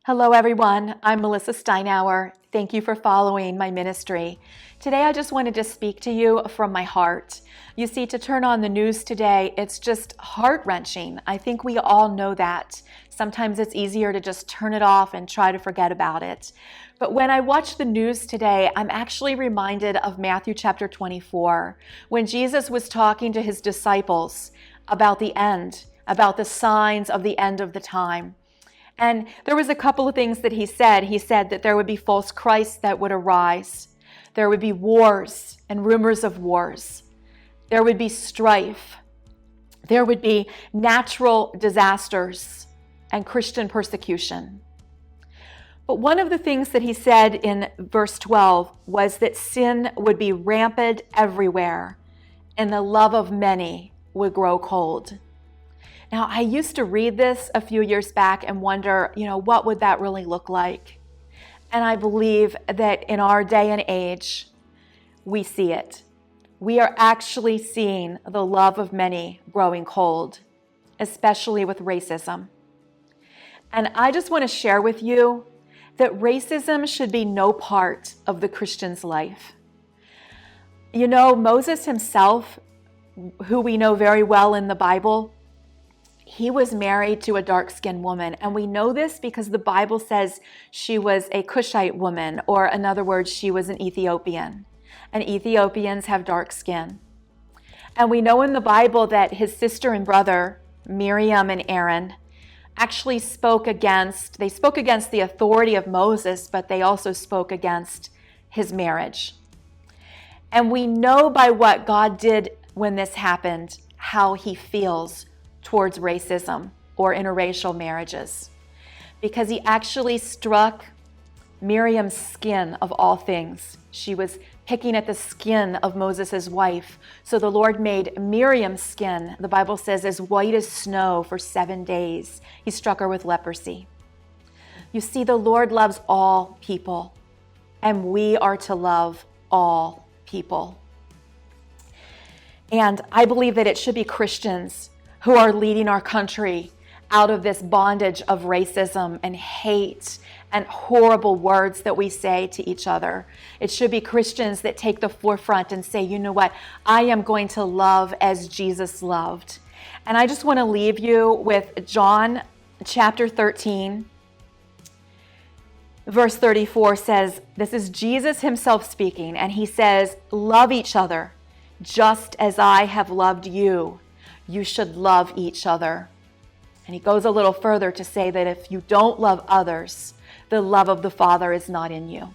Hello, everyone. I'm Melissa Steinour. Thank you for following my ministry. Today, I just wanted to speak to you from my heart. You see, to turn on the news today, it's just heart-wrenching. I think we all know that. Sometimes it's easier to just turn it off and try to forget about it. But when I watch the news today, I'm actually reminded of Matthew chapter 24, when Jesus was talking to his disciples about the end, about the signs of the end of the time. And there was a couple of things that he said. He said that there would be false Christs that would arise. There would be wars and rumors of wars. There would be strife. There would be natural disasters and Christian persecution. But one of the things that he said in verse 12 was that sin would be rampant everywhere and the love of many would grow cold. Now, I used to read this a few years back and wonder, what would that really look like? And I believe that in our day and age, we see it. We are actually seeing the love of many growing cold, especially with racism. And I just want to share with you that racism should be no part of the Christian's life. Moses himself, who we know very well in the Bible, he was married to a dark-skinned woman, and we know this because the Bible says she was a Cushite woman, or in other words, she was an Ethiopian. And Ethiopians have dark skin. And we know in the Bible that his sister and brother, Miriam and Aaron, actually spoke against the authority of Moses, but they also spoke against his marriage. And we know by what God did when this happened, how he feels towards racism or interracial marriages, because he actually struck Miriam's skin of all things. She was picking at the skin of Moses' wife. So the Lord made Miriam's skin, the Bible says, as white as snow for 7 days. He struck her with leprosy. You see, the Lord loves all people, and we are to love all people. And I believe that it should be Christians who are leading our country out of this bondage of racism and hate and horrible words that we say to each other. It should be Christians that take the forefront and say, you know what, I am going to love as Jesus loved. And I just want to leave you with John chapter 13, verse 34 says, this is Jesus himself speaking, and he says, love each other just as I have loved you. You should love each other. And he goes a little further to say that if you don't love others, the love of the Father is not in you.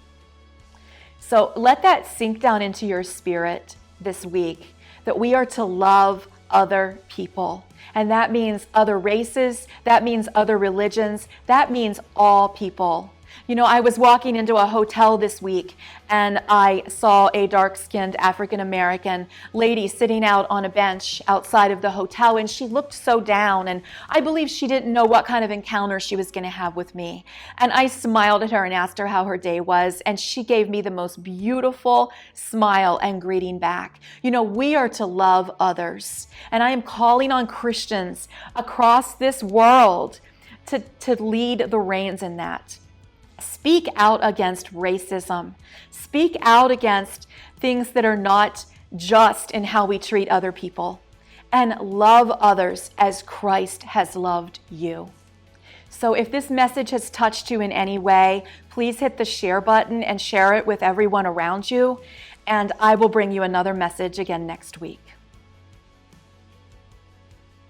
So let that sink down into your spirit this week, that we are to love other people. And that means other races, that means other religions, that means all people. I was walking into a hotel this week and I saw a dark-skinned African-American lady sitting out on a bench outside of the hotel, and she looked so down, and I believe she didn't know what kind of encounter she was going to have with me. And I smiled at her and asked her how her day was, and she gave me the most beautiful smile and greeting back. We are to love others, and I am calling on Christians across this world to lead the reins in that. Speak out against racism. Speak out against things that are not just in how we treat other people. And love others as Christ has loved you. So if this message has touched you in any way, please hit the share button and share it with everyone around you. And I will bring you another message again next week.